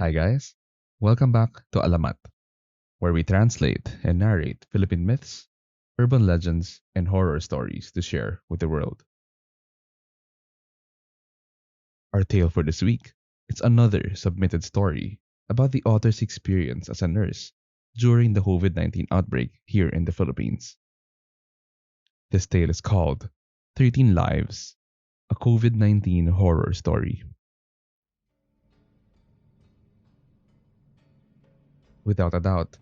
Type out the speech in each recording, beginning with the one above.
Hi guys, welcome back to Alamat, where we translate and narrate Philippine myths, urban legends, and horror stories to share with the world. Our tale for this week is another submitted story about the author's experience as a nurse during the COVID-19 outbreak here in the Philippines. This tale is called 13 Lives, a COVID-19 horror story. Without a doubt,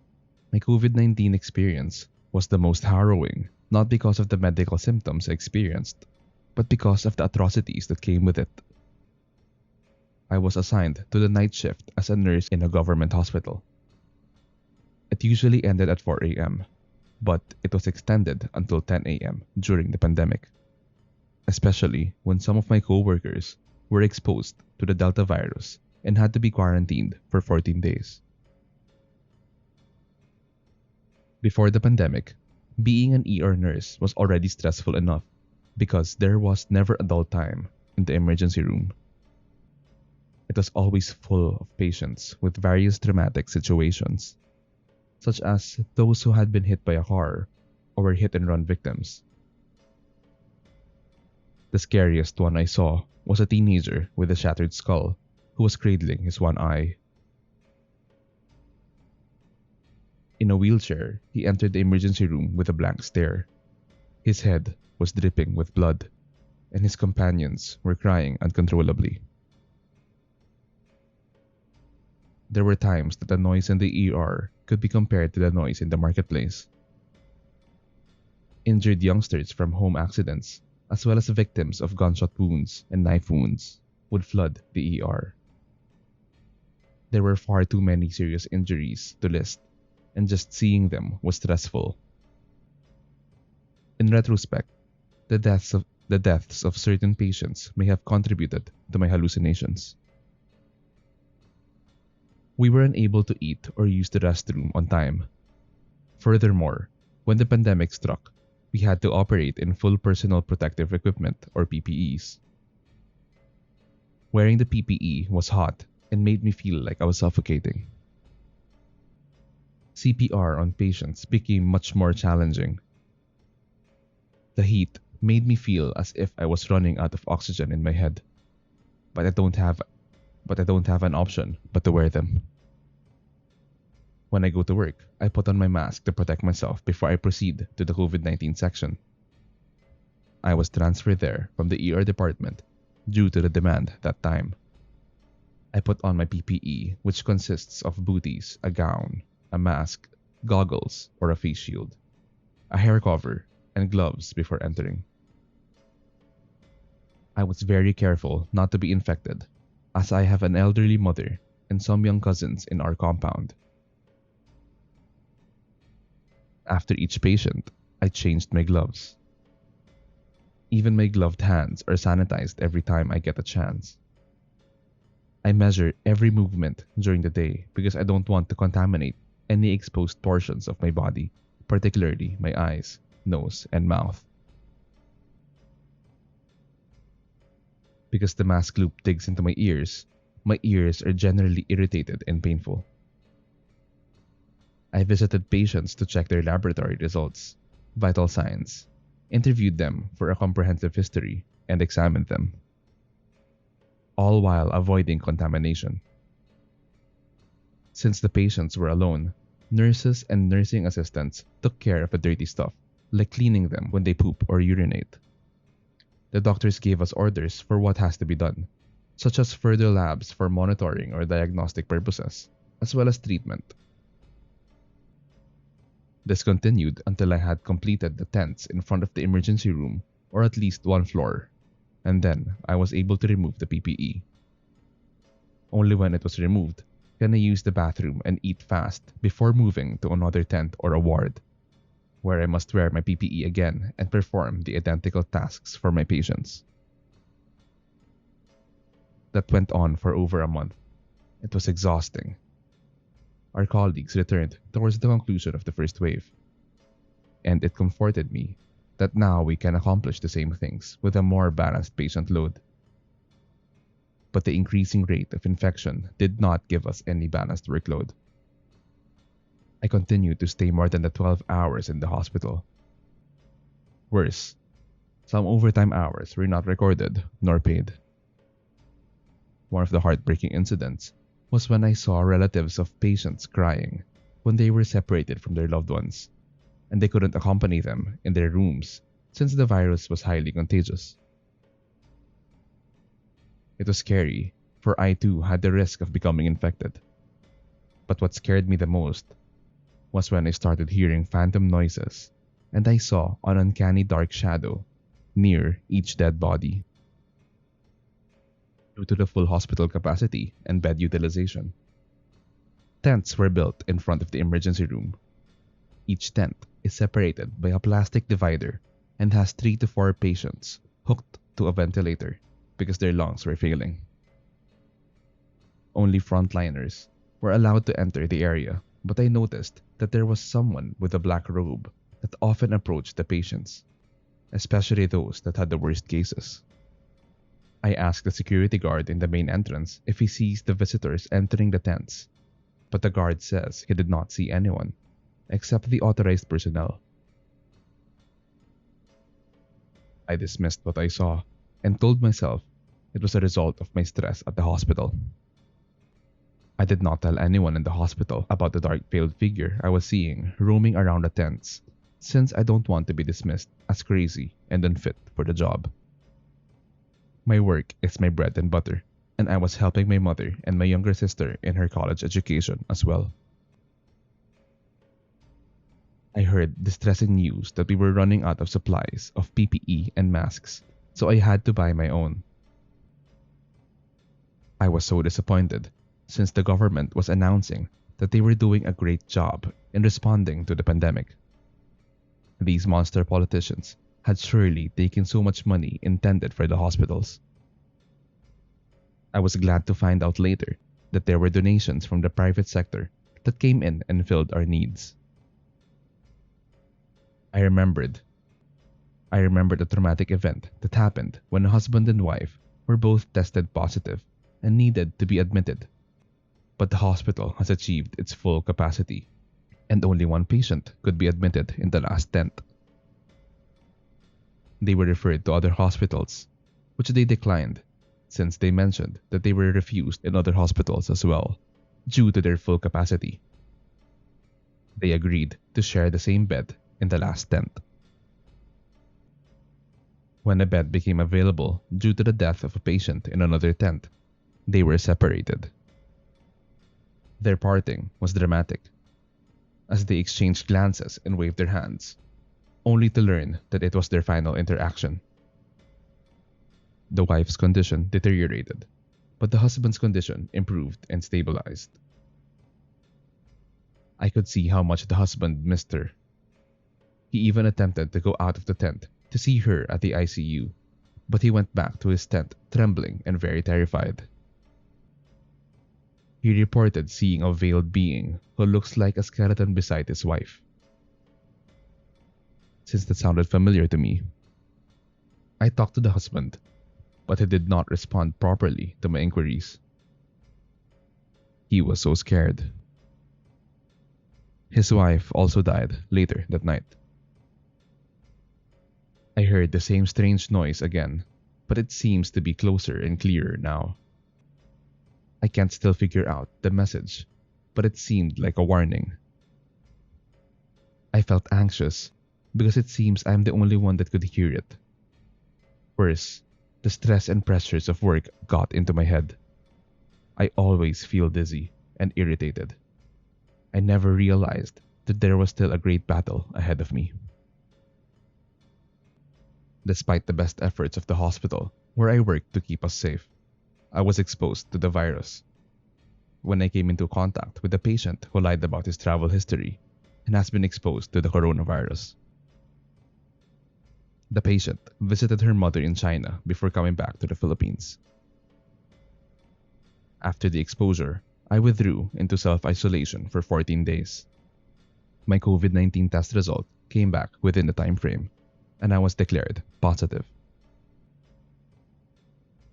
my COVID 19 experience was the most harrowing, not because of the medical symptoms I experienced, but because of the atrocities that came with it. I was assigned to the night shift as a nurse in a government hospital. It usually ended at 4 a.m., but it was extended until 10 a.m. during the pandemic, especially when some of my coworkers were exposed to the Delta virus and had to be quarantined for 14 days. Before the pandemic, being an ER nurse was already stressful enough because there was never a dull time in the emergency room. It was always full of patients with various dramatic situations, such as those who had been hit by a car or were hit and run victims. The scariest one I saw was a teenager with a shattered skull who was cradling his one eye. In a wheelchair, he entered the emergency room with a blank stare. His head was dripping with blood, and his companions were crying uncontrollably. There were times that the noise in the ER could be compared to the noise in the marketplace. Injured youngsters from home accidents, as well as victims of gunshot wounds and knife wounds, would flood the ER. There were far too many serious injuries to list, and just seeing them was stressful. In retrospect, the deaths of certain patients may have contributed to my hallucinations. We were unable to eat or use the restroom on time. Furthermore, when the pandemic struck, we had to operate in full personal protective equipment or PPEs. Wearing the PPE was hot and made me feel like I was suffocating. CPR on patients became much more challenging. The heat made me feel as if I was running out of oxygen in my head. But I don't have an option but to wear them. When I go to work, I put on my mask to protect myself before I proceed to the COVID-19 section. I was transferred there from the ER department due to the demand that time. I put on my PPE, which consists of booties, a gown, a mask, goggles or a face shield, a hair cover, and gloves before entering. I was very careful not to be infected, as I have an elderly mother and some young cousins in our compound. After each patient, I changed my gloves. Even my gloved hands are sanitized every time I get a chance. I measure every movement during the day because I don't want to contaminate any exposed portions of my body, particularly my eyes, nose, and mouth. Because the mask loop digs into my ears are generally irritated and painful. I visited patients to check their laboratory results, vital signs, interviewed them for a comprehensive history, and examined them, all while avoiding contamination. Since the patients were alone, nurses and nursing assistants took care of the dirty stuff, like cleaning them when they poop or urinate. The doctors gave us orders for what has to be done, such as further labs for monitoring or diagnostic purposes, as well as treatment. This continued until I had completed the tents in front of the emergency room, or at least one floor, and then I was able to remove the PPE. Only when it was removed can I use the bathroom and eat fast before moving to another tent or a ward, where I must wear my PPE again and perform the identical tasks for my patients. That went on for over a month. It was exhausting. Our colleagues returned towards the conclusion of the first wave, and it comforted me that now we can accomplish the same things with a more balanced patient load. but the increasing rate of infection did not give us any balanced workload. I continued to stay more than the 12 hours in the hospital. Worse, some overtime hours were not recorded nor paid. One of the heartbreaking incidents was when I saw relatives of patients crying when they were separated from their loved ones, and they couldn't accompany them in their rooms since the virus was highly contagious. It was scary, for I too had the risk of becoming infected. But what scared me the most was when I started hearing phantom noises and I saw an uncanny dark shadow near each dead body. Due to the full hospital capacity and bed utilization, tents were built in front of the emergency room. Each tent is separated by a plastic divider and has 3 to 4 patients hooked to a ventilator because their lungs were failing. Only frontliners were allowed to enter the area, but I noticed that there was someone with a black robe that often approached the patients, especially those that had the worst cases. I asked the security guard in the main entrance if he sees the visitors entering the tents, but the guard says he did not see anyone except the authorized personnel. I dismissed what I saw and told myself it was a result of my stress at the hospital. I did not tell anyone in the hospital about the dark veiled figure I was seeing roaming around the tents, since I don't want to be dismissed as crazy and unfit for the job. My work is my bread and butter, and I was helping my mother and my younger sister in her college education as well. I heard distressing news that we were running out of supplies of PPE and masks, so I had to buy my own. I was so disappointed since the government was announcing that they were doing a great job in responding to the pandemic. These monster politicians had surely taken so much money intended for the hospitals. I was glad to find out later that there were donations from the private sector that came in and filled our needs. I remembered a traumatic event that happened when a husband and wife were both tested positive and needed to be admitted. But the hospital has achieved its full capacity, and only one patient could be admitted in the last tent. They were referred to other hospitals, which they declined since they mentioned that they were refused in other hospitals as well, due to their full capacity. They agreed to share the same bed in the last tent. When a bed became available due to the death of a patient in another tent, they were separated. Their parting was dramatic, as they exchanged glances and waved their hands, only to learn that it was their final interaction. The wife's condition deteriorated, but the husband's condition improved and stabilized. I could see how much the husband missed her. He even attempted to go out of the tent to see her at the ICU, but he went back to his tent trembling and very terrified. He reported seeing a veiled being who looks like a skeleton beside his wife. Since that sounded familiar to me, I talked to the husband, but he did not respond properly to my inquiries. He was so scared. His wife also died later that night. I heard the same strange noise again, but it seems to be closer and clearer now. I can't still figure out the message, but it seemed like a warning. I felt anxious because it seems I'm the only one that could hear it. Worse, the stress and pressures of work got into my head. I always feel dizzy and irritated. I never realized that there was still a great battle ahead of me. Despite the best efforts of the hospital where I worked to keep us safe, I was exposed to the virus. When I came into contact with a patient who lied about his travel history and has been exposed to the coronavirus. The patient visited her mother in China before coming back to the Philippines. After the exposure, I withdrew into self-isolation for 14 days. My COVID-19 test result came back within the time frame, and I was declared positive.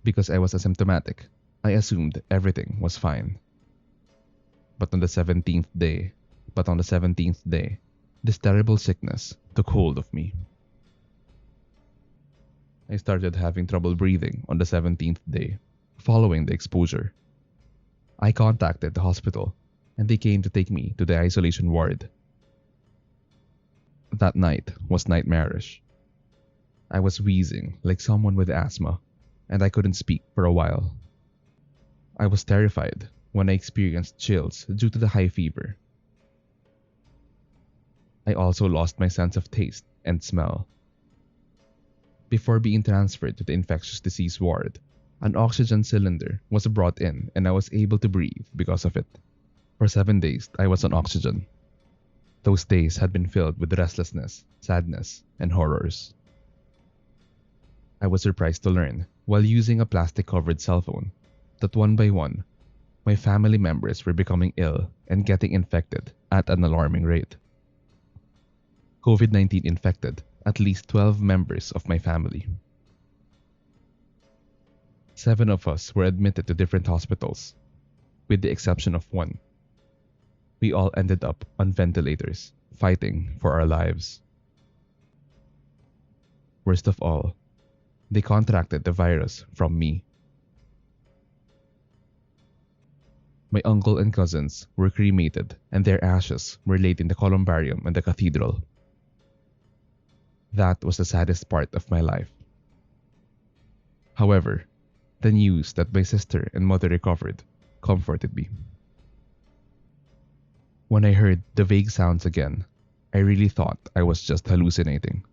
Because I was asymptomatic, I assumed everything was fine. But on the 17th day, but on the 17th day, this terrible sickness took hold of me. I started having trouble breathing on the 17th day, following the exposure. I contacted the hospital and they came to take me to the isolation ward. That night was nightmarish. I was wheezing like someone with asthma and I couldn't speak for a while. I was terrified when I experienced chills due to the high fever. I also lost my sense of taste and smell. Before being transferred to the infectious disease ward, an oxygen cylinder was brought in and I was able to breathe because of it. For 7 days, I was on oxygen. Those days had been filled with restlessness, sadness, and horrors. I was surprised to learn, while using a plastic-covered cell phone, that one by one, my family members were becoming ill and getting infected at an alarming rate. COVID-19 infected at least 12 members of my family. 7 of us were admitted to different hospitals, with the exception of one. We all ended up on ventilators, fighting for our lives. Worst of all, they contracted the virus from me. My uncle and cousins were cremated and their ashes were laid in the columbarium in the cathedral. That was the saddest part of my life. However, the news that my sister and mother recovered comforted me. When I heard the vague sounds again, I really thought I was just hallucinating.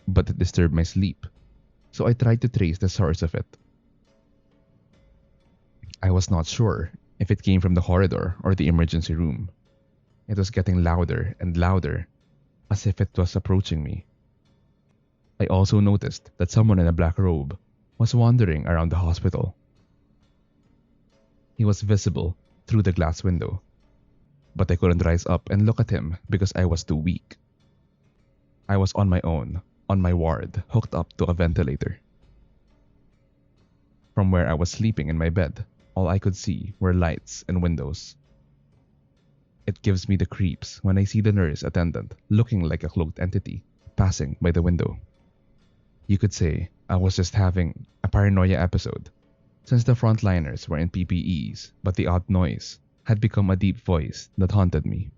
But it disturbed my sleep, so I tried to trace the source of it. I was not sure if it came from the corridor or the emergency room. It was getting louder and louder, as if it was approaching me. I also noticed that someone in a black robe was wandering around the hospital. He was visible through the glass window, but I couldn't rise up and look at him because I was too weak. I was on my own, on my ward, hooked up to a ventilator. From where I was sleeping in my bed, all I could see were lights and windows. It gives me the creeps when I see the nurse attendant looking like a cloaked entity passing by the window. You could say I was just having a paranoia episode, since the frontliners were in PPEs, but the odd noise had become a deep voice that haunted me.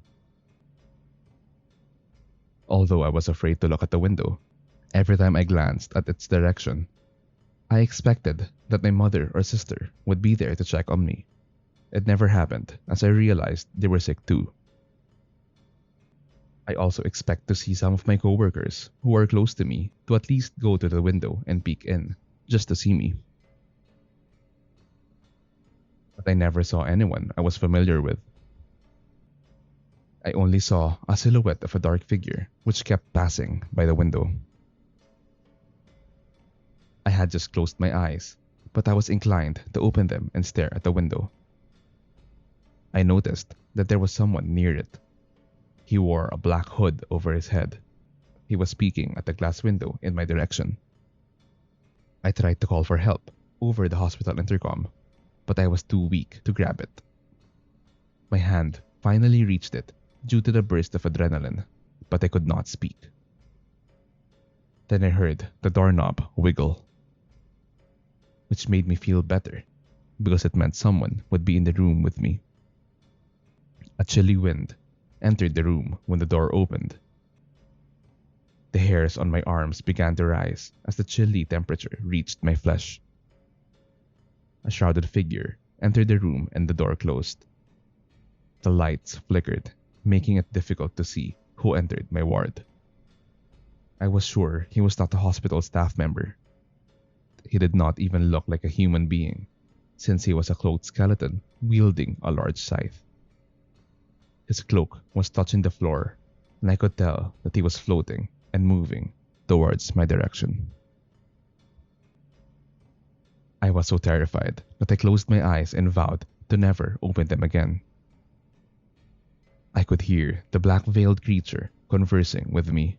Although I was afraid to look at the window, every time I glanced at its direction, I expected that my mother or sister would be there to check on me. It never happened, as I realized they were sick too. I also expect to see some of my coworkers who are close to me to at least go to the window and peek in, just to see me. But I never saw anyone I was familiar with. I only saw a silhouette of a dark figure which kept passing by the window. I had just closed my eyes, but I was inclined to open them and stare at the window. I noticed that there was someone near it. He wore a black hood over his head. He was peeking at the glass window in my direction. I tried to call for help over the hospital intercom, but I was too weak to grab it. My hand finally reached it due to the burst of adrenaline, but I could not speak. Then I heard the doorknob wiggle, which made me feel better because it meant someone would be in the room with me. A chilly wind entered the room when the door opened. The hairs on my arms began to rise as the chilly temperature reached my flesh. A shrouded figure entered the room and the door closed. The lights flickered, making it difficult to see who entered my ward. I was sure he was not a hospital staff member. He did not even look like a human being, since he was a cloaked skeleton wielding a large scythe. His cloak was touching the floor, and I could tell that he was floating and moving towards my direction. I was so terrified that I closed my eyes and vowed to never open them again. I could hear the black-veiled creature conversing with me.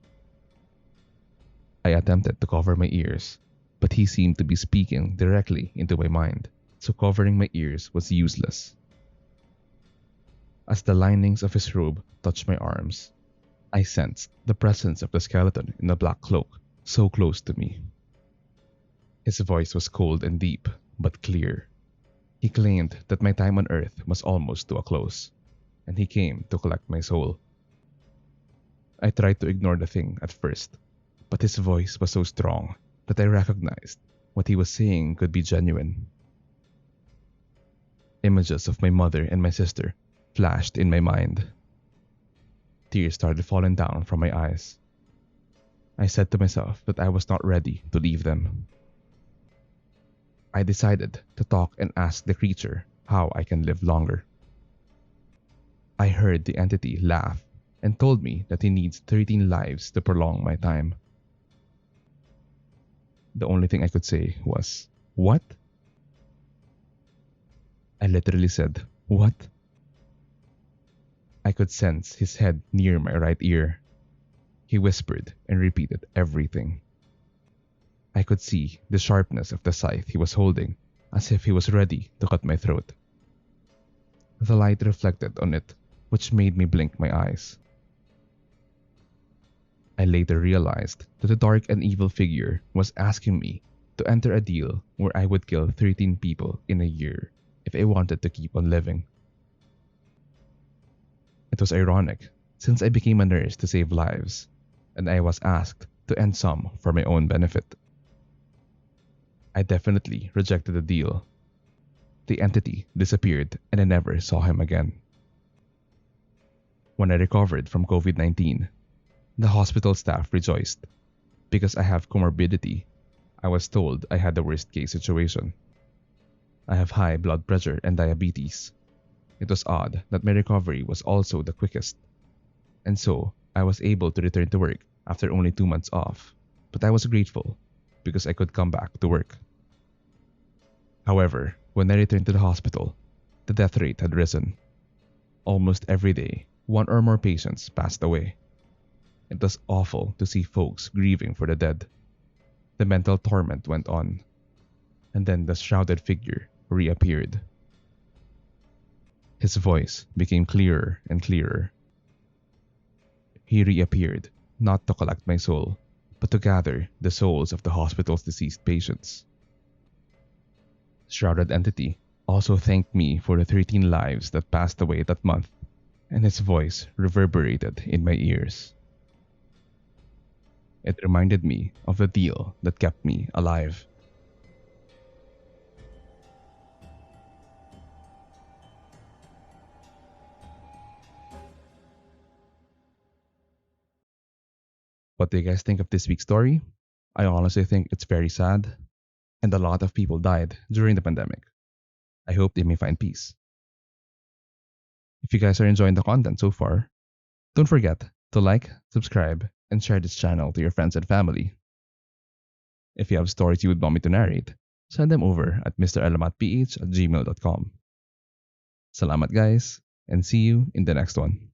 I attempted to cover my ears, but he seemed to be speaking directly into my mind, so covering my ears was useless. As the linings of his robe touched my arms, I sensed the presence of the skeleton in the black cloak so close to me. His voice was cold and deep, but clear. He claimed that my time on Earth was almost to a close, and he came to collect my soul. I tried to ignore the thing at first, but his voice was so strong that I recognized what he was saying could be genuine. Images of my mother and my sister flashed in my mind. Tears started falling down from my eyes. I said to myself that I was not ready to leave them. I decided to talk and ask the creature how I can live longer. I heard the entity laugh and told me that he needs 13 lives to prolong my time. The only thing I could say was, "What?" I literally said, "What?" I could sense his head near my right ear. He whispered and repeated everything. I could see the sharpness of the scythe he was holding, as if he was ready to cut my throat. The light reflected on it, which made me blink my eyes. I later realized that the dark and evil figure was asking me to enter a deal where I would kill 13 people in a year if I wanted to keep on living. It was ironic, since I became a nurse to save lives, and I was asked to end some for my own benefit. I definitely rejected the deal. The entity disappeared and I never saw him again. When I recovered from COVID-19, the hospital staff rejoiced. Because I have comorbidity, I was told I had the worst case situation. I have high blood pressure and diabetes. It was odd that my recovery was also the quickest. And so, I was able to return to work after only 2 months off. But I was grateful because I could come back to work. However, when I returned to the hospital, the death rate had risen. Almost every day, one or more patients passed away. It was awful to see folks grieving for the dead. The mental torment went on, and then the shrouded figure reappeared. His voice became clearer and clearer. He reappeared not to collect my soul, but to gather the souls of the hospital's deceased patients. Shrouded entity also thanked me for the 13 lives that passed away that month, and his voice reverberated in my ears. It reminded me of the deal that kept me alive. What do you guys think of this week's story? I honestly think it's very sad, and a lot of people died during the pandemic. I hope they may find peace. If you guys are enjoying the content so far, don't forget to like, subscribe, and share this channel to your friends and family. If you have stories you would want me to narrate, send them over at mralamatph@gmail.com. Salamat guys, and see you in the next one.